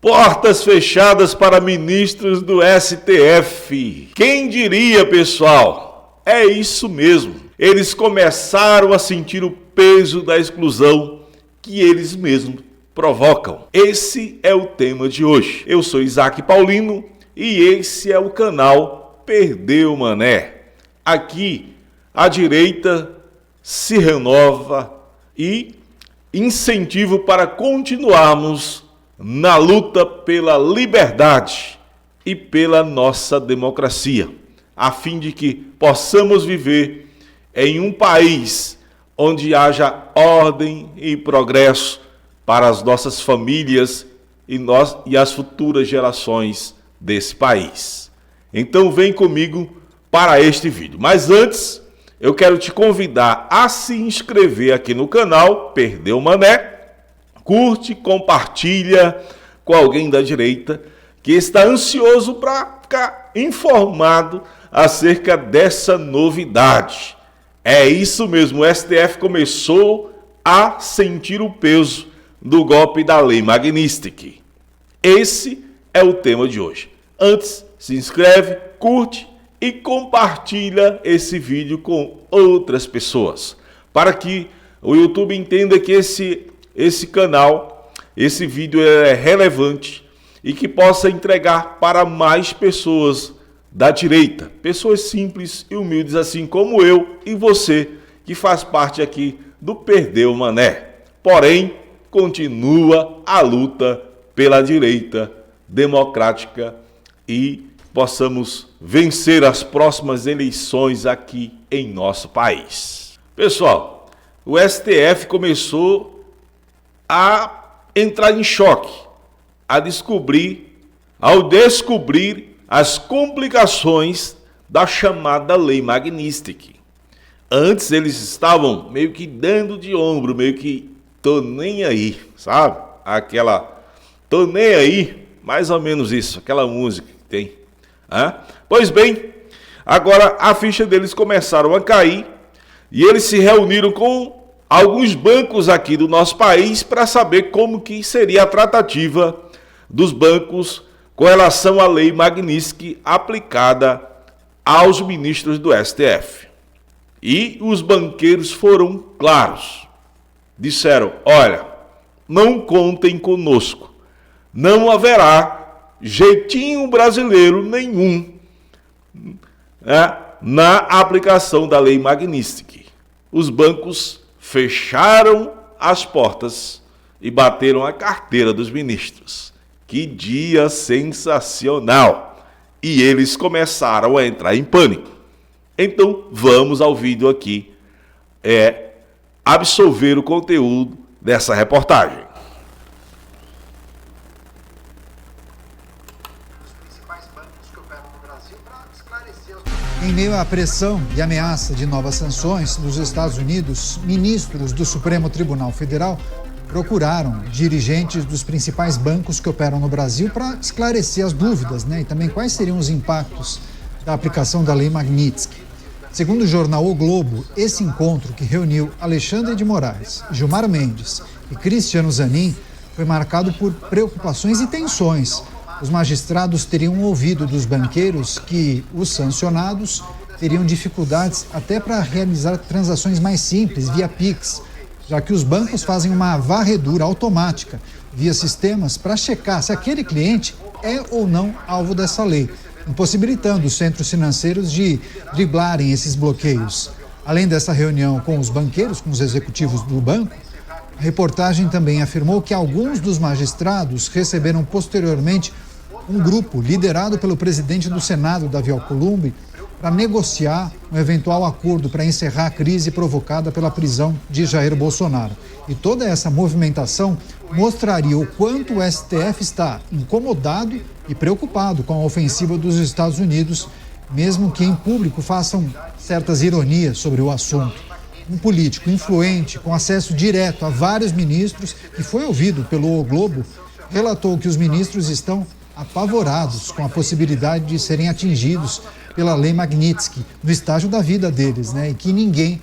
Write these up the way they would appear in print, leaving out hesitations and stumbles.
Portas fechadas para ministros do STF. Quem diria, pessoal? É isso mesmo. Eles começaram a sentir o peso da exclusão que eles mesmos provocam. Esse é o tema de hoje. Eu sou Isaac Paulino e esse é o canal Perdeu Mané. Aqui a direita se renova e incentivo para continuarmos na luta pela liberdade e pela nossa democracia, a fim de que possamos viver em um país onde haja ordem e progresso para as nossas famílias e as futuras gerações desse país. Então vem comigo para este vídeo. Mas antes, eu quero te convidar a se inscrever aqui no canal Perdeu Mané. Curte, compartilha com alguém da direita que está ansioso para ficar informado acerca dessa novidade. É isso mesmo, o STF começou a sentir o peso do golpe da Lei Magnitsky. Esse é o tema de hoje. Antes, se inscreve, curte e compartilha esse vídeo com outras pessoas, para que o YouTube entenda que esse canal, esse vídeo é relevante e que possa entregar para mais pessoas da direita, pessoas simples e humildes assim como eu e você, que faz parte aqui do Perdeu Mané. Porém, continua a luta pela direita democrática e possamos vencer as próximas eleições aqui em nosso país. Pessoal, o STF começou a entrar em choque, ao descobrir as complicações da chamada Lei Magnitsky. Antes eles estavam meio que dando de ombro, meio que tô nem aí, sabe? Tô nem aí, mais ou menos isso, aquela música que tem. Pois bem, agora a ficha deles começaram a cair e eles se reuniram com alguns bancos aqui do nosso país para saber como que seria a tratativa dos bancos com relação à Lei Magnitsky aplicada aos ministros do STF. E os banqueiros foram claros. Disseram, olha, não contem conosco. Não haverá jeitinho brasileiro nenhum na aplicação da Lei Magnitsky. Os bancos fecharam as portas e bateram a carteira dos ministros. Que dia sensacional! E eles começaram a entrar em pânico. Então, vamos ao vídeo aqui, absorver o conteúdo dessa reportagem. Em meio à pressão e ameaça de novas sanções dos Estados Unidos, ministros do Supremo Tribunal Federal procuraram dirigentes dos principais bancos que operam no Brasil para esclarecer as dúvidas, e também quais seriam os impactos da aplicação da Lei Magnitsky. Segundo o jornal O Globo, esse encontro que reuniu Alexandre de Moraes, Gilmar Mendes e Cristiano Zanin foi marcado por preocupações e tensões. Os magistrados teriam ouvido dos banqueiros que os sancionados teriam dificuldades até para realizar transações mais simples via Pix, já que os bancos fazem uma varredura automática via sistemas para checar se aquele cliente é ou não alvo dessa lei, impossibilitando os centros financeiros de driblarem esses bloqueios. Além dessa reunião com os banqueiros, com os executivos do banco, a reportagem também afirmou que alguns dos magistrados receberam posteriormente um grupo liderado pelo presidente do Senado, Davi Alcolumbre, para negociar um eventual acordo para encerrar a crise provocada pela prisão de Jair Bolsonaro. E toda essa movimentação mostraria o quanto o STF está incomodado e preocupado com a ofensiva dos Estados Unidos, mesmo que em público façam certas ironias sobre o assunto. Um político influente, com acesso direto a vários ministros, que foi ouvido pelo O Globo, relatou que os ministros estão apavorados com a possibilidade de serem atingidos pela Lei Magnitsky no estágio da vida deles, e que ninguém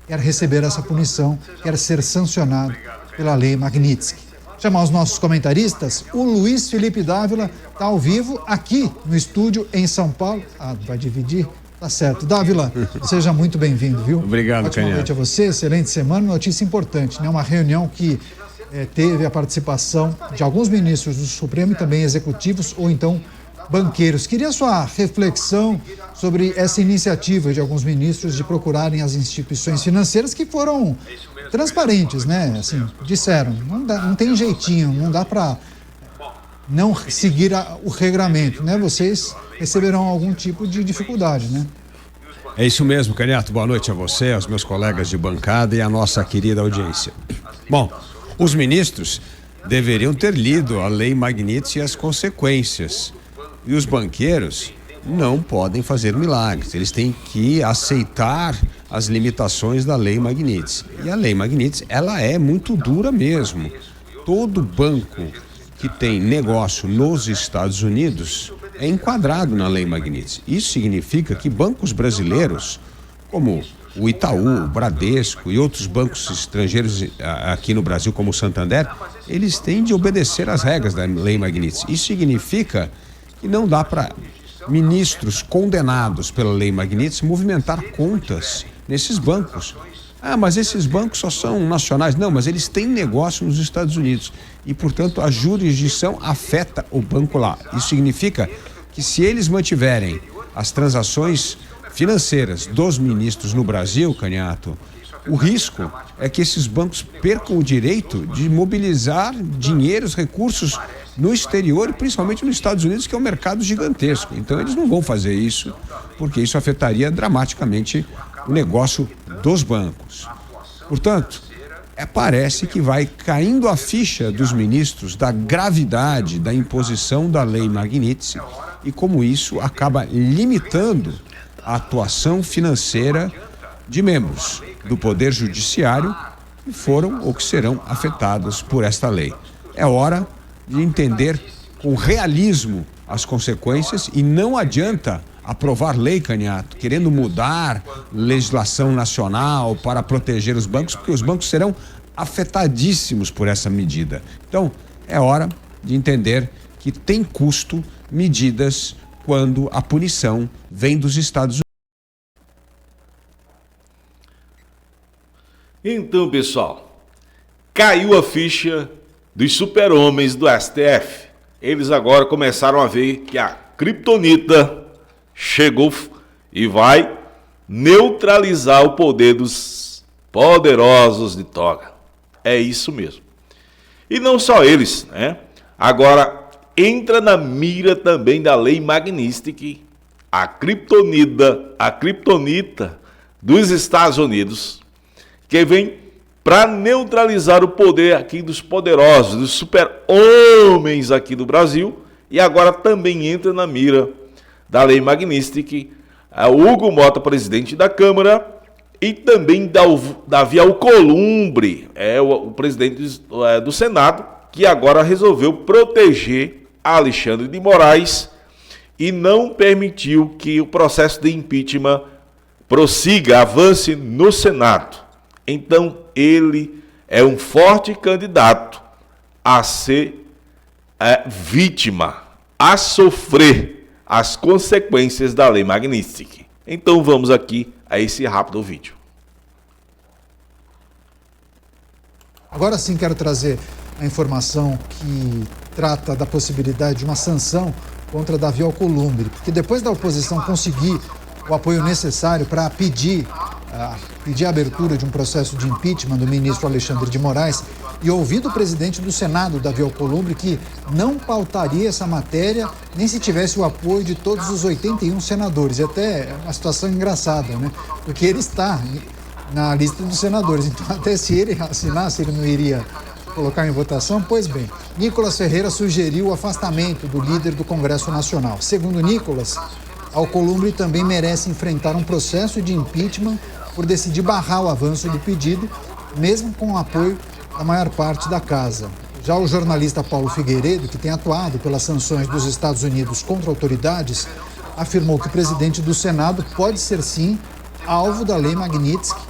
quer receber essa punição, quer ser sancionado pela Lei Magnitsky. chamar os nossos comentaristas. O Luiz Felipe Dávila está ao vivo aqui no estúdio em São Paulo. Vai dividir? Tá certo. Dávila, seja muito bem-vindo, viu? Obrigado, Ótima noite a você, excelente semana. Notícia importante, né? Uma reunião que teve a participação de alguns ministros do Supremo e também executivos ou então banqueiros. Queria sua reflexão sobre essa iniciativa de alguns ministros de procurarem as instituições financeiras que foram transparentes, né? Assim, disseram, não tem jeitinho, não dá para não seguir o regramento, né? Vocês receberão algum tipo de dificuldade, né? É isso mesmo, Canhato. Boa noite a você, aos meus colegas de bancada e à nossa querida audiência. Bom, os ministros deveriam ter lido a Lei Magnitsky e as consequências. E os banqueiros não podem fazer milagres. Eles têm que aceitar as limitações da Lei Magnitsky. E a Lei Magnitsky, ela é muito dura mesmo. Todo banco que tem negócio nos Estados Unidos é enquadrado na Lei Magnitsky. Isso significa que bancos brasileiros, como o Itaú, o Bradesco e outros bancos estrangeiros aqui no Brasil, como o Santander, eles têm de obedecer às regras da Lei Magnitsky. Isso significa que não dá para ministros condenados pela Lei Magnitsky movimentar contas nesses bancos. Mas esses bancos só são nacionais. Não, mas eles têm negócio nos Estados Unidos e, portanto, a jurisdição afeta o banco lá. Isso significa que se eles mantiverem as transações financeiras dos ministros no Brasil, Canhato, o risco é que esses bancos percam o direito de mobilizar dinheiros, recursos no exterior, principalmente nos Estados Unidos, que é um mercado gigantesco. Então, eles não vão fazer isso, porque isso afetaria dramaticamente o negócio dos bancos. Portanto, parece que vai caindo a ficha dos ministros da gravidade da imposição da Lei Magnitsky e como isso acaba limitando a atuação financeira de membros do Poder Judiciário que foram ou que serão afetados por esta lei. É hora de entender com realismo as consequências e não adianta aprovar lei, Canhato, querendo mudar legislação nacional para proteger os bancos, porque os bancos serão afetadíssimos por essa medida. Então, é hora de entender que tem custo medidas quando a punição vem dos Estados Unidos. Então, pessoal, caiu a ficha dos super-homens do STF. Eles agora começaram a ver que a criptonita chegou e vai neutralizar o poder dos poderosos de toga. É isso mesmo. E não só eles, né? Agora entra na mira também da Lei Magnitsky a criptonita dos Estados Unidos, que vem para neutralizar o poder aqui dos poderosos, dos super-homens aqui do Brasil, e agora também entra na mira da Lei Magnitsky, o Hugo Mota, presidente da Câmara, e também Davi Alcolumbre, o presidente do Senado, que agora resolveu proteger Alexandre de Moraes e não permitiu que o processo de impeachment prossiga, avance no Senado. Então, ele é um forte candidato a ser vítima, a sofrer as consequências da Lei Magnitsky. Então, vamos aqui a esse rápido vídeo. Agora sim quero trazer a informação que trata da possibilidade de uma sanção contra Davi Alcolumbre, porque depois da oposição conseguir o apoio necessário para pedir a abertura de um processo de impeachment do ministro Alexandre de Moraes e ouvindo o presidente do Senado, Davi Alcolumbre, que não pautaria essa matéria nem se tivesse o apoio de todos os 81 senadores. E até é uma situação engraçada, né? Porque ele está na lista dos senadores, então até se ele assinasse, ele não iria colocar em votação. Pois bem, Nicolas Ferreira sugeriu o afastamento do líder do Congresso Nacional. Segundo Nicolas, Alcolumbre também merece enfrentar um processo de impeachment por decidir barrar o avanço do pedido, mesmo com o apoio da maior parte da casa. Já o jornalista Paulo Figueiredo, que tem atuado pelas sanções dos Estados Unidos contra autoridades, afirmou que o presidente do Senado pode ser, sim, alvo da Lei Magnitsky,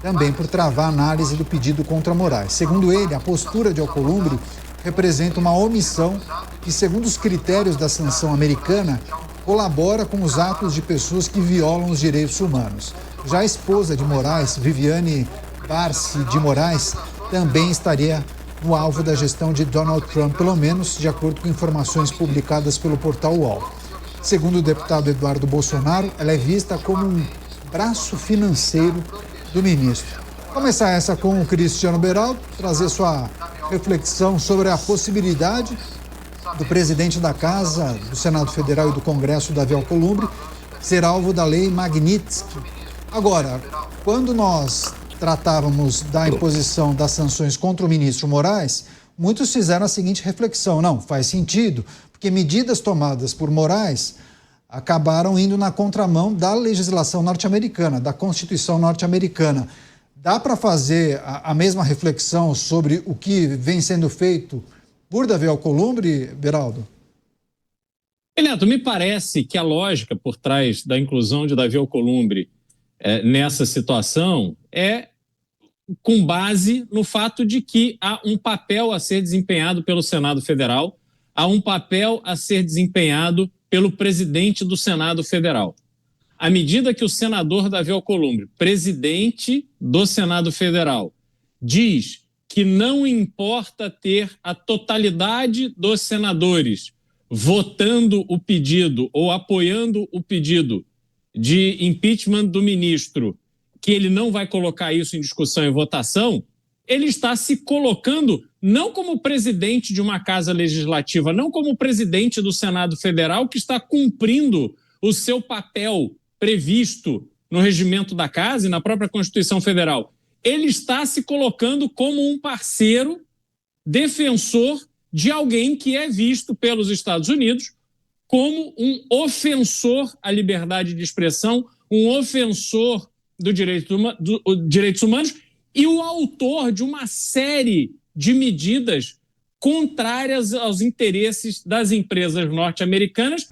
também por travar a análise do pedido contra Moraes. Segundo ele, a postura de Alcolumbre representa uma omissão que, segundo os critérios da sanção americana, colabora com os atos de pessoas que violam os direitos humanos. Já a esposa de Moraes, Viviane Barsi de Moraes, também estaria no alvo da gestão de Donald Trump, pelo menos de acordo com informações publicadas pelo portal UOL. Segundo o deputado Eduardo Bolsonaro, ela é vista como um braço financeiro do ministro. Começar essa com o Cristiano Beraldo, trazer sua reflexão sobre a possibilidade do presidente da Casa, do Senado Federal e do Congresso, Davi Alcolumbre, ser alvo da lei Magnitsky. Agora, quando nós tratávamos da imposição das sanções contra o ministro Moraes, muitos fizeram a seguinte reflexão: não, faz sentido, porque medidas tomadas por Moraes acabaram indo na contramão da legislação norte-americana, da Constituição norte-americana. Dá para fazer a mesma reflexão sobre o que vem sendo feito por Davi Alcolumbre, Beraldo? Neto, me parece que a lógica por trás da inclusão de Davi Alcolumbre nessa situação é com base no fato de que há um papel a ser desempenhado pelo Senado Federal, há um papel a ser desempenhado pelo presidente do Senado Federal. À medida que o senador Davi Alcolumbre, presidente do Senado Federal, diz que não importa ter a totalidade dos senadores votando o pedido ou apoiando o pedido de impeachment do ministro, que ele não vai colocar isso em discussão e votação, ele está se colocando não como presidente de uma casa legislativa, não como presidente do Senado Federal, que está cumprindo o seu papel previsto no regimento da casa e na própria Constituição Federal. Ele está se colocando como um parceiro defensor de alguém que é visto pelos Estados Unidos como um ofensor à liberdade de expressão, um ofensor dos direitos humanos e o autor de uma série de medidas contrárias aos interesses das empresas norte-americanas.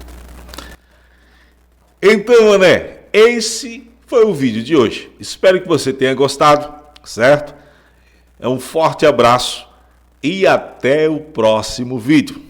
Então, Mané, esse foi o vídeo de hoje. Espero que você tenha gostado, certo? Um forte abraço e até o próximo vídeo.